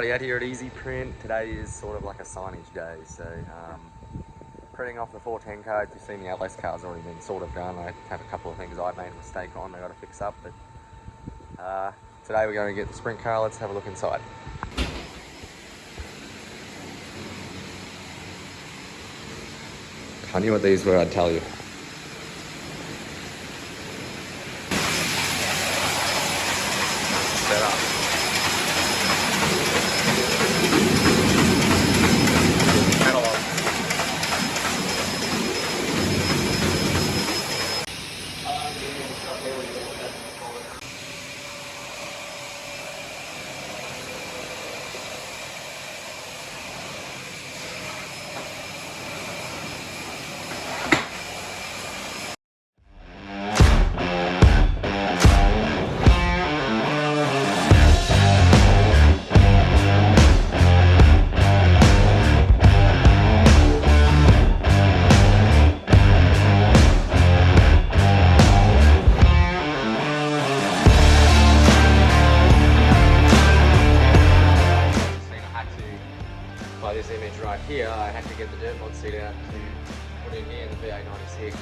day out here at EZprint. Today is sort of like a signage day, so printing off the 410 codes. You've seen the LS car's already been sort of done. I have a couple of things I made a mistake on I got to fix up, but today we're going to get the sprint car. Let's have a look inside. If I knew what these were, I'd tell you. Set up. By this image right here, I had to get the dirt mod seat out to put in here in the VA96.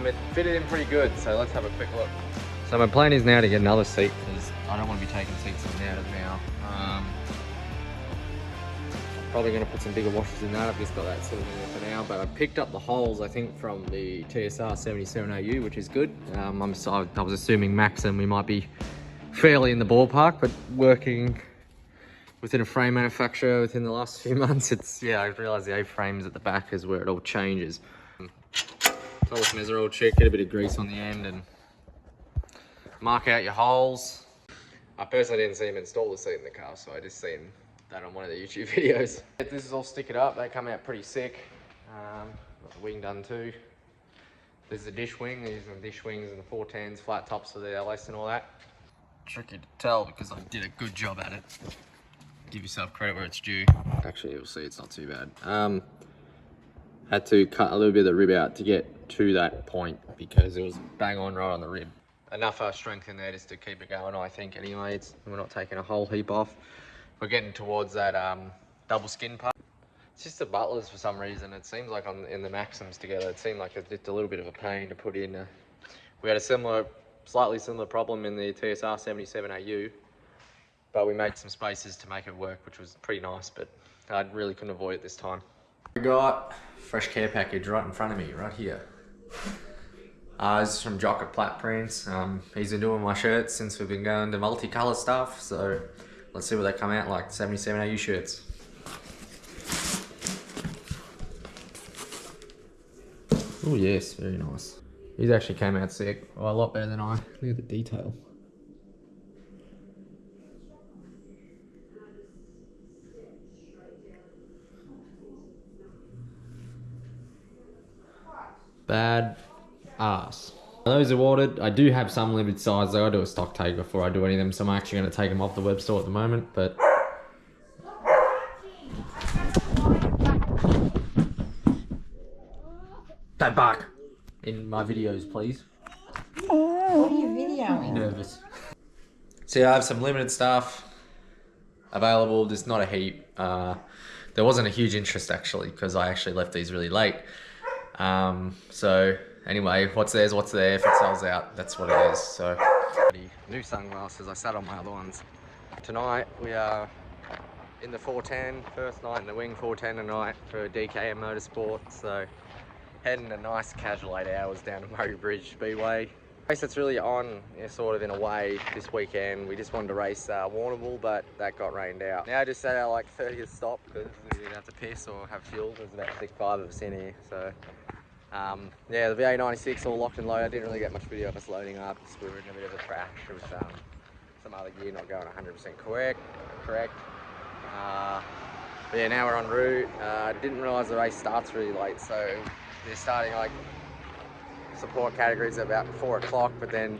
It fitted in pretty good, so let's have a quick look. So my plan is now to get another seat because I don't want to be taking seats in and out of now. I'm probably going to put some bigger washers in that. I've just got that sitting there for now, but I picked up the holes I think from the TSR 77AU, which is good. I was assuming Maxim we might be fairly in the ballpark, but working within a frame manufacturer within the last few months, I realised the A-frames at the back is where it all changes. So let's measure all check, get a bit of grease on the end and mark out your holes. I personally didn't see him install the seat in the car, so I just seen that on one of the YouTube videos. This is all stickered up, they come out pretty sick. Got the wing done too. This is a dish wing, these are the dish wings and the 410s, flat tops for the LS and all that. Tricky to tell because I did a good job at it. Give yourself credit where it's due. Actually, you'll see it's not too bad. Had to cut a little bit of the rib out to get to that point because it was bang on right on the rib. Enough strength in there just to keep it going, I think, anyway. We're not taking a whole heap off. We're getting towards that double skin part. It's just the butlers for some reason. It seems like in the Maxims together, it seemed like it's just a little bit of a pain to put in. We had a slightly similar problem in the TSR 77AU, but we made some spaces to make it work, which was pretty nice, but I really couldn't avoid it this time. We got fresh care package right in front of me, right here. This is from Jock at Platt Prints. He's been doing my shirts since we've been going to multicolour stuff, so let's see what they come out like, 77AU shirts. Oh yes, very nice. These actually came out sick. Well, a lot better than I. Look at the detail. Bad ass. Those are ordered. I do have some limited size though. I do a stock take before I do any of them, so I'm actually going to take them off the web store at the moment, but don't bark in my videos, please. What are you videoing? Nervous. So yeah, I have some limited stuff available, just not a heap. There wasn't a huge interest actually, because I actually left these really late. So anyway, what's there's what's there. If it sells out, that's what it is. So new sunglasses, I sat on my other ones. Tonight we are in the 410, first night in the wing 410 tonight for DKM Motorsport. So heading a nice casual 8 hours down to Murray Bridge Speedway. Race that's really on, sort of in a way, this weekend. We just wanted to race Warrnambool, but that got rained out. Now just at our like 30th stop because we didn't have to piss or have fuel. There's about 5 of us in here, so yeah, the VA96 all locked and loaded. I didn't really get much video of us loading up because we were in a bit of a crash with some other gear not going 100% correct. But yeah, now we're en route. Didn't realise the race starts really late, so they're starting like support categories at about 4 o'clock, but then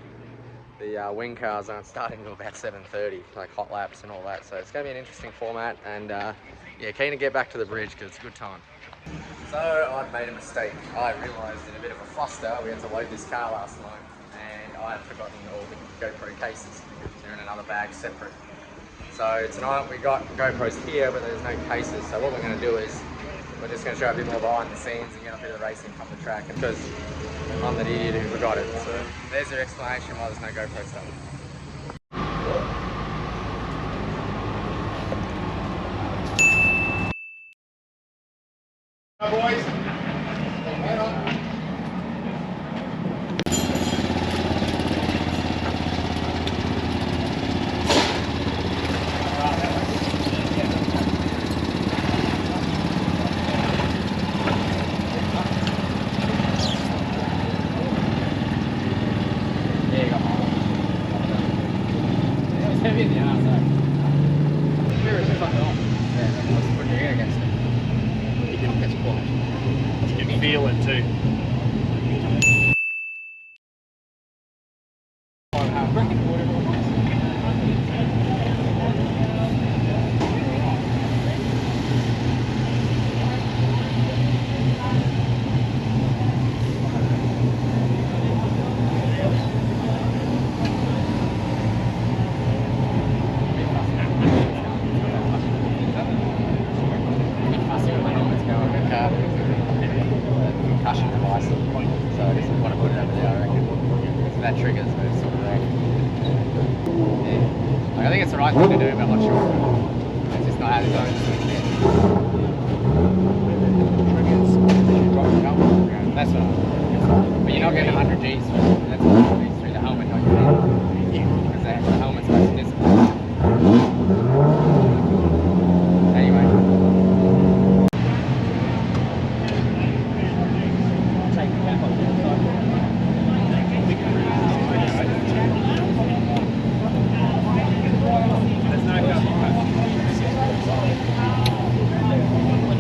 the wing cars aren't starting until about 7:30, like hot laps and all that. So it's going to be an interesting format, and yeah, keen to get back to the bridge because it's a good time. So I've made a mistake. I realised in a bit of a fluster we had to load this car last night, and I had forgotten all the GoPro cases because they're in another bag separate. So tonight we got GoPros here, but there's no cases. So what we're going to do is we're just going to show a bit more behind the scenes and get a bit of the racing from the track, because I'm the idiot who forgot it. So there's your explanation why there's no GoPro stuff. Hi boys. Right on. Heavy in the arse, though. Here is fucking on. Yeah, what's the put your ear against it? You can catch quiet. You can feel it too. Concussion device, so I just want to put it over there, I reckon. So that triggers, but it's sort of there. Yeah. Like, I think it's the right thing to do, but I'm not sure. It's just not how it's going. Triggers, you drop the helmet. That's what I mean. But you're not getting 100 Gs through it. That's 100 Gs through the helmet, not your head. Because the helmet's supposed to discipline. Anyway.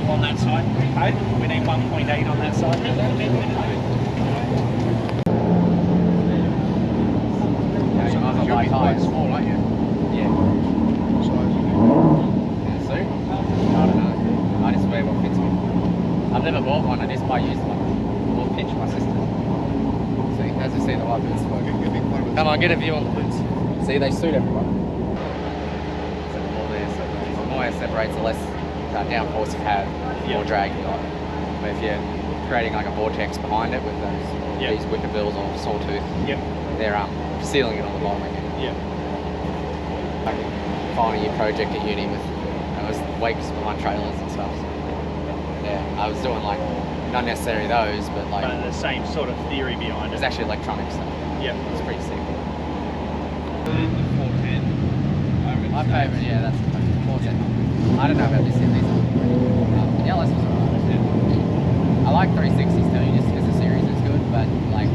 On that side, okay? We need 1.8 on that side. Yeah, you might as well buy tyres. Small, aren't you? Yeah. Yeah, suit? I don't know. I just wear what fits me. I've never bought one, I just buy used one. Or pinch my sister. See, as you see the white boots work. Come on, get a view on the boots. See, they suit everyone. So the more there, so the more it separates, the less downforce you have, the more drag you got. But if you're creating like a vortex behind it with those these wicker bills or sawtooth, they're sealing it on the bottom again. Like final year project at uni with was wakes behind trailers and stuff. So, yeah, I was doing like not necessarily those, but like the same sort of theory behind it. it's actually electronic stuff. It's pretty sick. 410. My favourite, yeah, that's the 410. I don't know about this yet. These are yellows was alright. I like 360s too, just because the series is good, but like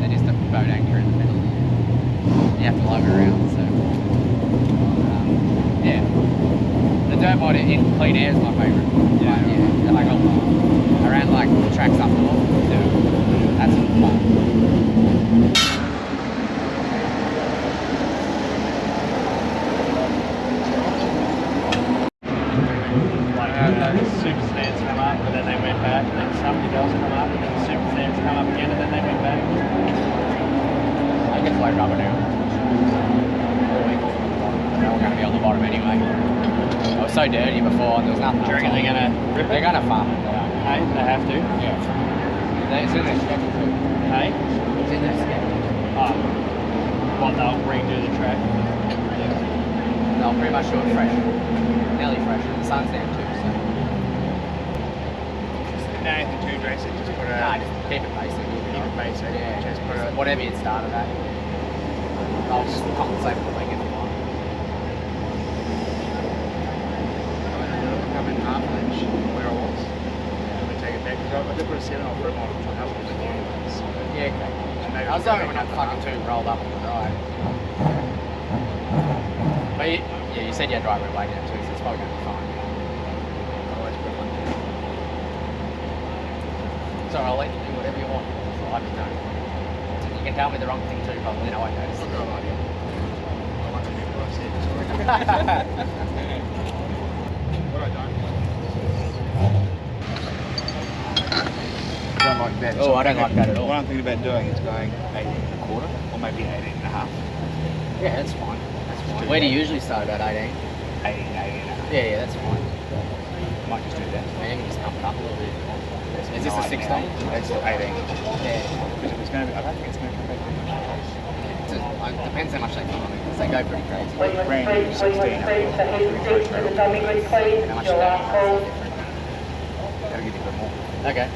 they're just a boat anchor in the middle. You have to lug it around, so yeah. The dirt mod in clean air is my favourite. Yeah, like around like the tracks up north. That's fun. Super stands come up, and then they went back, and then something else come up, and then the super stands come up again, and then they went back. I guess like rubber now. They're all going to be on the bottom anyway. It was so dirty before, and there was nothing. Do you reckon they're going to rip it? They're going to farm it. Hey, they have to. Yeah. It's in their schedule too. Hey? It's in their schedule. Oh. What, they'll redo the track? They'll pretty much do it fresh. Nearly fresh. The sun's down too, so. No, anything too drastic, just put a... Nah, just keep it basic. Keep it basic. Yeah, Just put a... whatever you started at. I'll just compensate for the wing if you want. Come in half an inch where I was. And we take it back, because I did put a 7-off rim on it to help with the volume. So Yeah, okay. maybe I was hoping we're not fucking too rolled up on the ride. But you said you had right way down too, so it's probably going to be fine. always put one down. So I'll let you do whatever you want. So I just don't. You can tell me the wrong thing too, probably, then I won't notice. I've got an idea. I want to do what I said, sorry. What I don't like that. Oh, I don't like that at all. What I'm thinking about doing is going a quarter. or maybe 18.5. Yeah, that's fine. That's fine. Where do you usually start? About 18? 18.5. Yeah, that's fine. Might just do that. And you just pump it up a little bit. Is this a 16? It's 18. Yeah. Because it's going to be, I don't think it's going to come back too much. It depends how much they come on it, because they go pretty crazy. Brand new 16. How much do they go? That'll give you a bit more. Okay.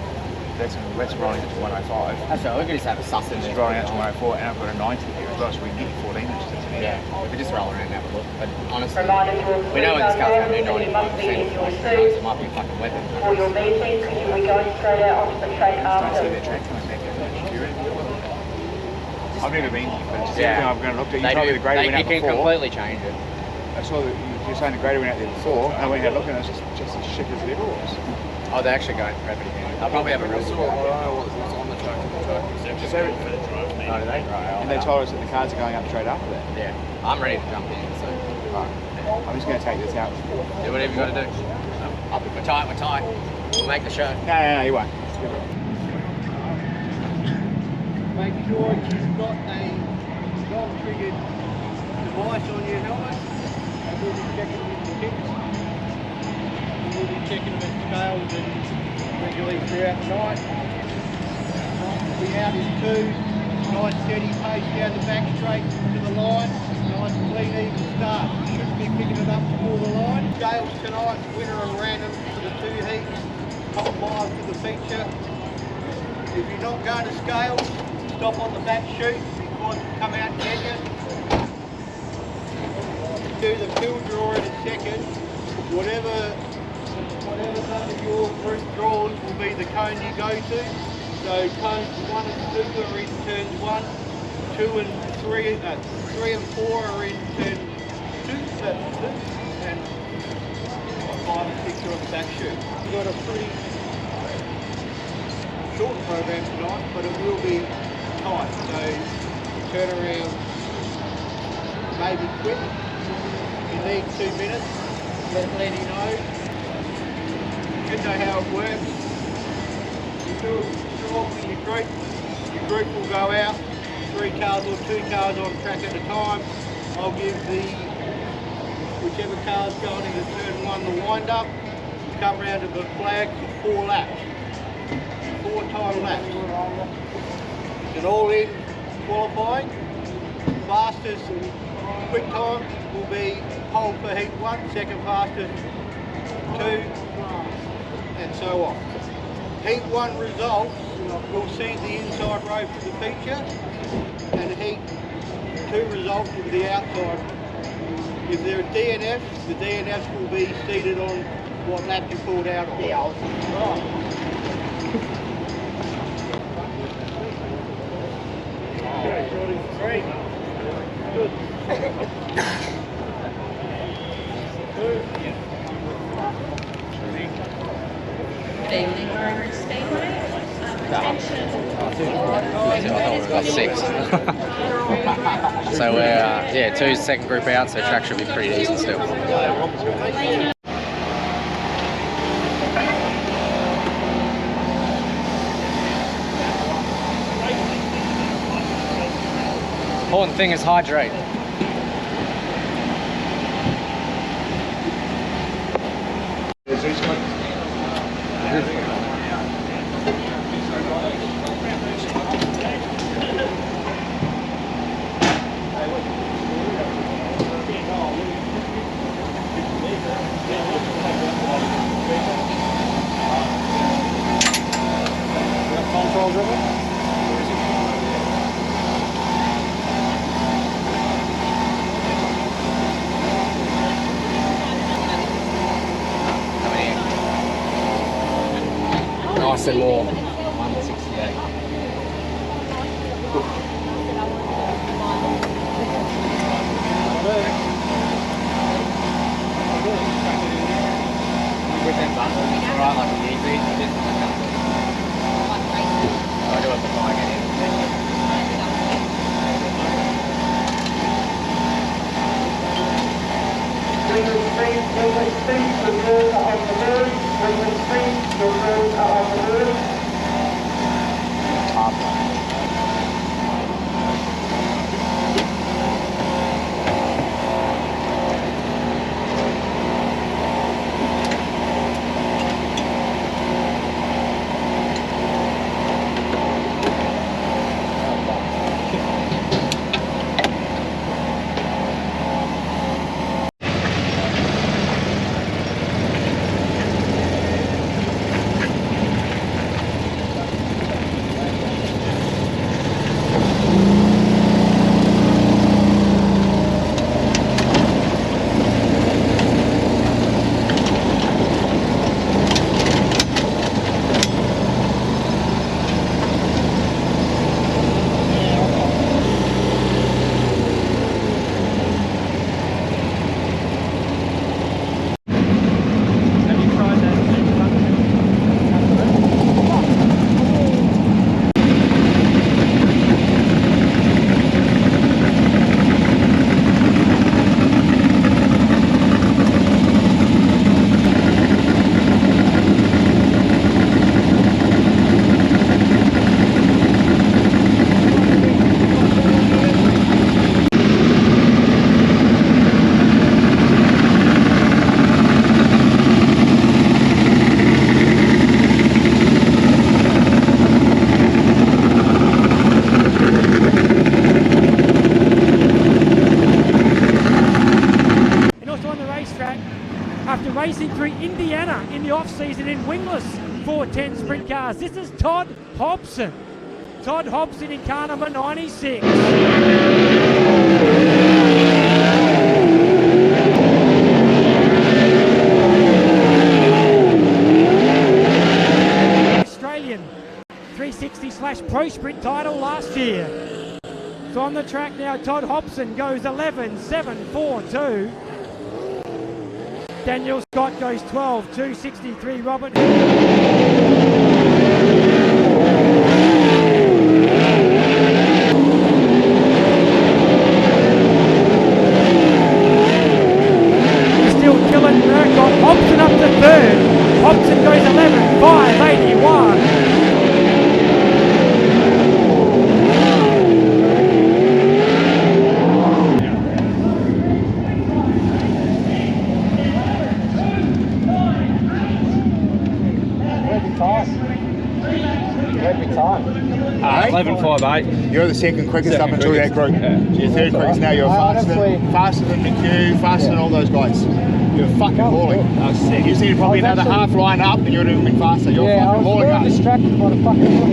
That's rolling to 105. That's right, we could just have a suss in This there. is rolling out to 104, and I've got a 90 here as well, so we can get you 14 inches. Yeah, we could just roll around and have a look. But honestly, we know when this car's going to do 95%. It might be a fucking weapon. For your meeting, could you be going straight out onto the track Don't see after? their track coming back at the security. I've never been here, but it's just Yeah. everything I've gone and looked at. You They told me do, the grader went you out can before. completely change it. I saw that you're saying the grader went out there before, and I went and had a look, and it was just as shit as it ever was. Oh, they actually go and prep it again. They'll probably have a real good go. Just every, Oh, do they? Right, and they told us that the cars are going up straight after that. Yeah, I'm ready to jump in, so Right. I'm just going to take this out. do whatever you got to do. We're tight, we're tight. We'll make the show. No, you won't. Make sure you've got a dog-triggered device on your helmet. And we'll be checking with the kicks. And we'll be checking them at scales and regularly throughout the night. We'll be out in 2. Nice steady pace down the back straight to the line. Nice clean even start. Shouldn't be picking it up before the line. Scales tonight, winner and random for the 2 heats. Top 5 for the feature. If you're not going to scales, stop on the back chute because we'll come out and get you. Do the pill draw in a second. Whatever's under your group draws will be the cone you go to. So cones 1 and 2 are in turns 1, 2 and 3, 3 and 4 are in turn 2, and 5 and 6 are on the back chute. We've got a pretty short program tonight, but it will be tight. So turn around, maybe quick. If you need 2 minutes, let Lenny know. You know how it works. You do it with your group. Your group will go out, 3 cars or 2 cars on track at a time. I'll give whichever car's going into turn 1 the wind up. Come round to the flag for 4 laps. 4 time laps. It's all in qualifying. Fastest quick time will be pole for heat 1, second fastest 2, and so on. Heat 1 results will see the inside road for the feature, and heat 2 results will be the outside. If there are DNFs, the DNFs will be seated on what lap you pulled out on. Right. Good. Good evening, Margaret Speedway. Got 6. So we're 2 second group out, so track should be pretty decent still. Important thing is hydrate. Controls of it? Nice and warm. 168. With them buttons, alright, like an easy. I do it before I get in. off-season in wingless 410 sprint cars. This is Todd Hobson. Todd Hobson in car number 96. Australian 360/Pro Sprint title last year. So on the track now, Todd Hobson goes 11.742. Daniel Scott goes 12.263. Robert still killing Murcott. Hobson up to third. Hobson goes 11.581. Every time. 11.58. You're the second quickest up until that group. You're third quickest now. You're faster than McHugh, faster than all those guys. You're fucking hauling. You see probably another half line up and you're doing a bit faster. You're fucking hauling us. Distracted by the fucking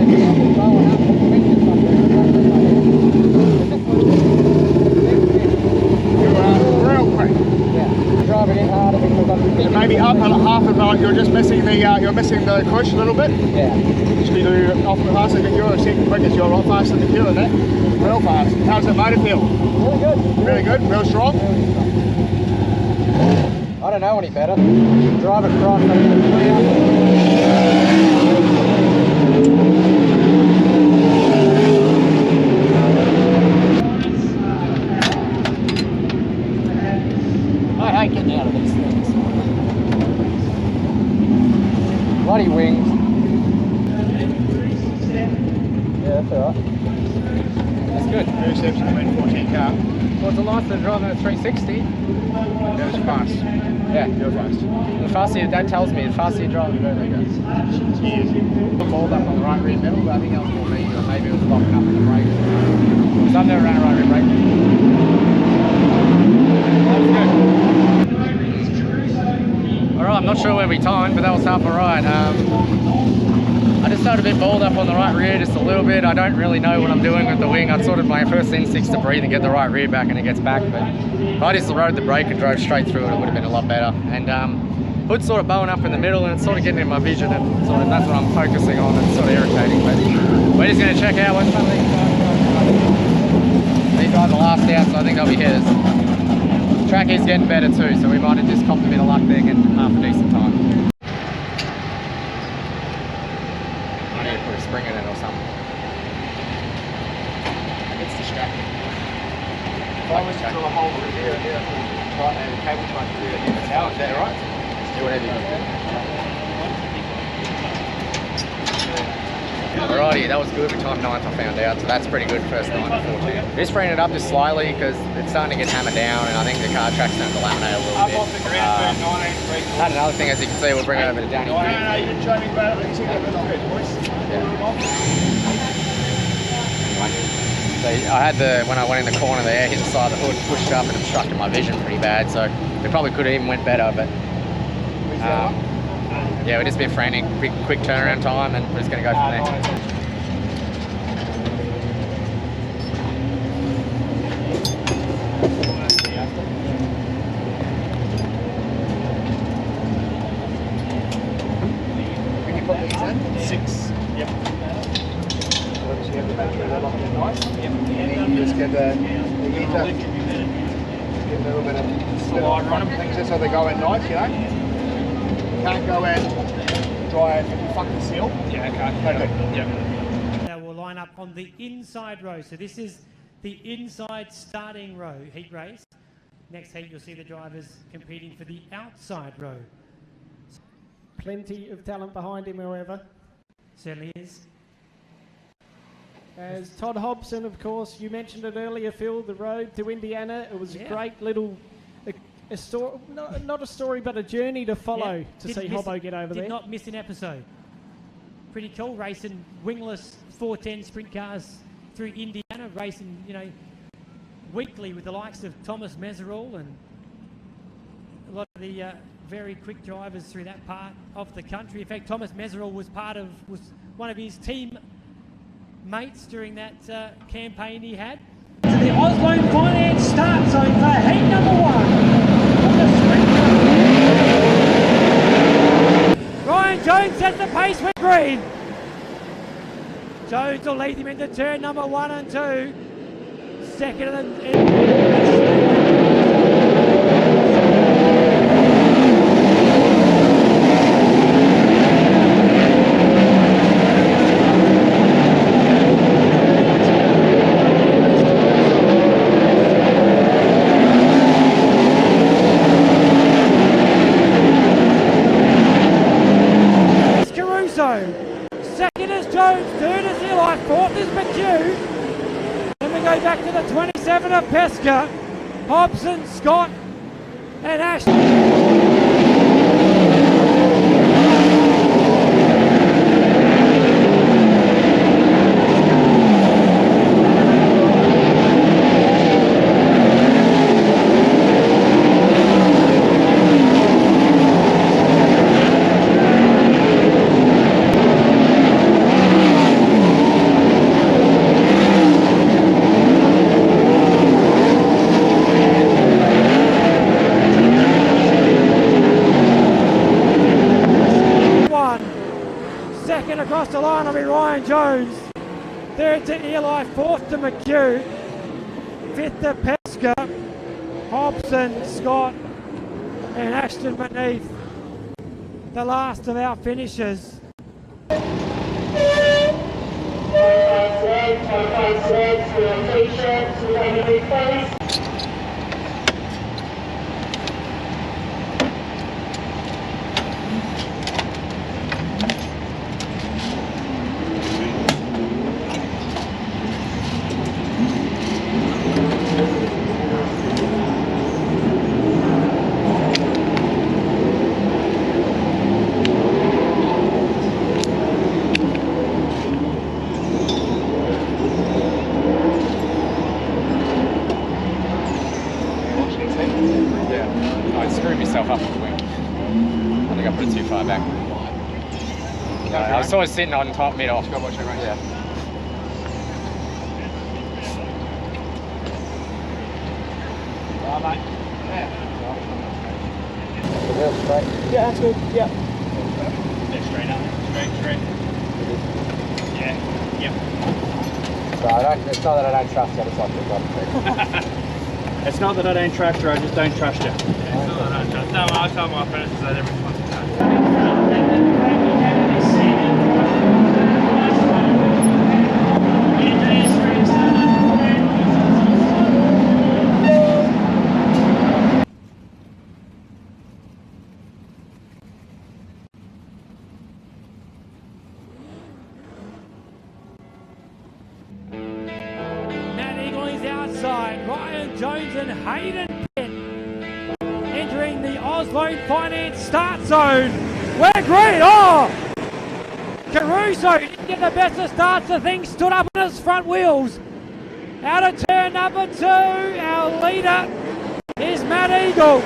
Real quick. driving in harder because I'm So maybe up a half a mile. You're just missing the push a little bit. yeah. Just be off the faster. You're the second quickest. You're a lot faster than McHugh, isn't it? Real fast. How's the motor feel? Really good. Really good. Real strong. I don't know any better. Drive across. I hate getting out of these things. Bloody wings. Yeah, that's alright. That's good. Two steps in the 14 car. What's the life of driving a 360? That was fast. Yeah. You're fast. The faster your dad tells me, the faster you drive, the better it goes. Balled up on the right rear middle, but I think that was more me, or maybe it was locking up in the brakes. Because I've never ran a right rear brake. That was good. Alright, I'm not sure where we timed, but that was half alright. I just started a bit balled up on the right rear just a little bit. I don't really know what I'm doing with the wing. I sort of, my first instinct's to breathe and get the right rear back and it gets back, but if I just rode the brake and drove straight through it, it would have been a lot better. And hood's sort of bowing up in the middle and it's sort of getting in my vision, and sort of that's what I'm focusing on. It's sort of irritating, but we're just going to check out what some of these guys are last out, so I think they'll be hitters. Track is getting better too, so we might have just copped a bit of luck there, getting half a decent time. I need to put a spring in it or something. It's distracting. If I was to drill a hole through there and there, right, and the cable's running through there, that's how it's there, right? Do whatever you can do. Alrighty, that was good. We timed 9th, I found out, so that's pretty good first 9 to 14. Just bringing it up just slightly because it's starting to get hammered down, and I think the car track's starting to laminate a little Up bit. off the ground, 19.3. And another thing, as you can see, we'll bring it over to Danny. No, you didn't show me about it. You see that little bit, boys. So I had when I went in the corner there, hit the side of the hood, pushed it up and obstructed my vision pretty bad, so it probably could have even went better, but yeah, we're just a bit frantic, quick turnaround time, and we're just going to go from there. Can you put these in? 6. Yep. Obviously, you have to make sure they're locked in nice. Yep. And then you just get the meter, get a little bit of slide on them, things just so they go in nice, you know. Can't go in dry if you fuck the seal. Yeah, okay. Yep. They will line up on the inside row. So this is the inside starting row heat race. Next heat, you'll see the drivers competing for the outside row. Plenty of talent behind him, however. Certainly is. As Todd Hobson, of course, you mentioned it earlier, Phil, the road to Indiana. It was a great little, a story, not a story, but a journey to follow to see Hobbo get over there. Did not miss an episode. Pretty cool, racing wingless 410 sprint cars through Indiana, racing, you know, weekly with the likes of Thomas Meserol and a lot of the very quick drivers through that part of the country. In fact, Thomas Meserel was one of his team mates during that campaign he had. To the Oslo Finance start zone for heat number 1. Ryan Jones sets the pace with green. Jones will lead him into turn number 1 and 2. Second second is Jones, third is Eli, fourth is McHugh. Then we go back to the 27 of Pesca, Hobson, Scott and Ashton. Second across the line will be Ryan Jones. Third to Eli, fourth to McHugh. Fifth to Pesca, Hobson, Scott and Ashton beneath. The last of our finishers. I was sort of sitting on top middle. Go watch it race. Yeah. Mate. Yeah, that's good. Yeah. Yeah, straight up. Straight. Yeah. Yep. So it's not that I don't trust you, I just like to drop it. It's not that I don't trust you, I just don't trust you. It's not that I don't trust. No, I tell my apprentices that every fucking time. Outside, Ryan Jones and Hayden Pitt entering the Oslo Finance start zone. We're green. Oh! Caruso didn't get the best of starts. The thing stood up on his front wheels. Out of turn number 2, our leader is Matt Eagle.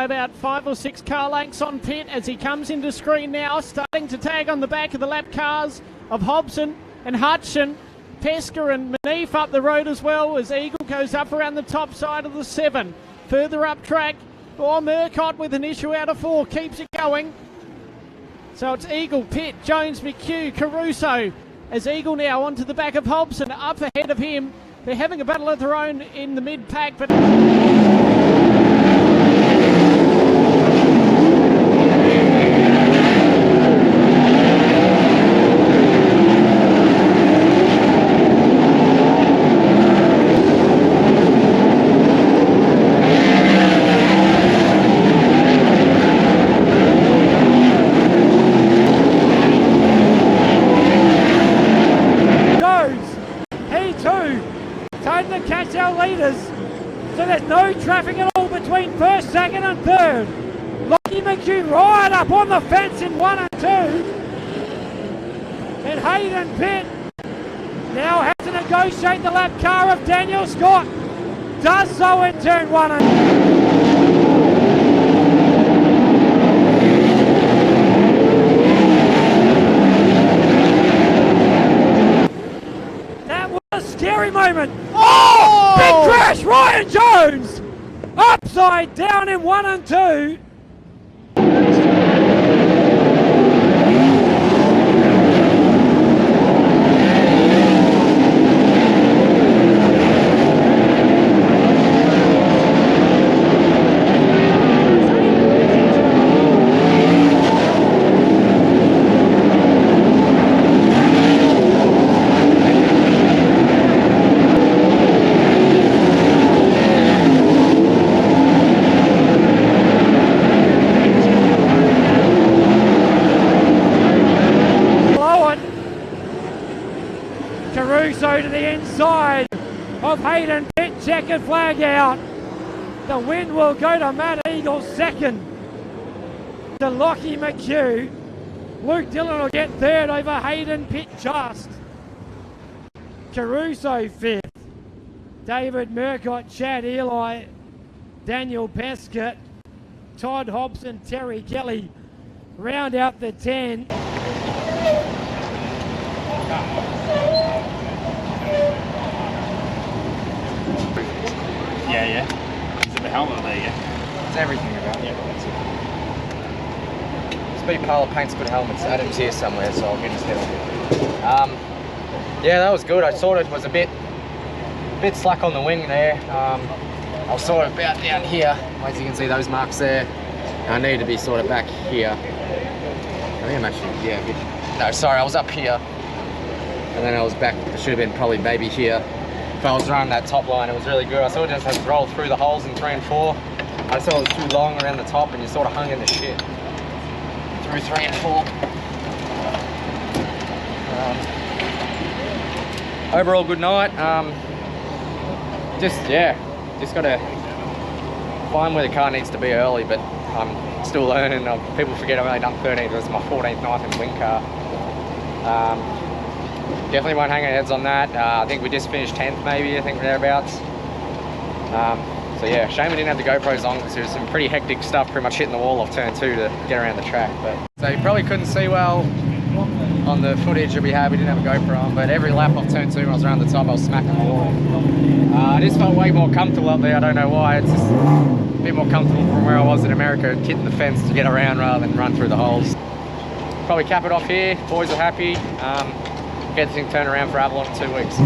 About 5 or 6 car lengths on pit as he comes into screen now, starting to tag on the back of the lap cars of Hobson and Hutchin. Pesca and Manif up the road as well as Eagle goes up around the top side of the 7. Further up track, Murcott with an issue out of 4, keeps it going. So it's Eagle, Pitt, Jones, McHugh, Caruso. As Eagle now onto the back of Hobson, up ahead of him. They're having a battle of their own in the mid-pack, but... So there's no traffic at all between first, second and third. Lockie McHugh right up on the fence in 1 and 2. And Hayden Pitt now has to negotiate the lap car of Daniel Scott. Does so in turn 1 and 2. Scary moment. Oh! Big crash, Ryan Jones! Upside down in 1 and 2. Caruso to the inside of Hayden Pitt, checkered flag out. The win will go to Matt Eagle second. To Lockie McHugh. Luke Dillon will get third over Hayden Pitt just. Caruso fifth. David Murcott, Chad Eli, Daniel Pescott, Todd Hobson, Terry Kelly round out the 10. Yeah. Is it the helmet there, yeah? It's everything about it. Speed Parlour paints good helmets. Adam's here somewhere, so I'll get his head on it. Yeah, that was good. I sort of was a bit slack on the wing there. I was sort of about down here. As you can see those marks there. I need to be sort of back here. I think I'm actually, yeah, a bit, no, sorry, I was up here. And then I was back, I should have been probably maybe here. If I was running that top line, it was really good. I sort of just had to roll through the holes in 3 and 4. I saw it was too long around the top and you sort of hung in the shit through 3 and 4. Overall, good night. Just got to find where the car needs to be early, but I'm still learning. People forget I've only done 13. This is my 14th night in wing car. Definitely won't hang our heads on that. I think we just finished 10th maybe, I think thereabouts. So yeah, shame we didn't have the GoPros on because there was some pretty hectic stuff pretty much hitting the wall off turn 2 to get around the track. But so you probably couldn't see well on the footage that we had. We didn't have a GoPro on, but every lap off turn 2 when I was around the top I was smacking the wall. I just felt way more comfortable up there. I don't know why. It's just a bit more comfortable from where I was in America, hitting the fence to get around rather than run through the holes. Probably cap it off here. Boys are happy. Get this thing turned around for Avalon in 2 weeks.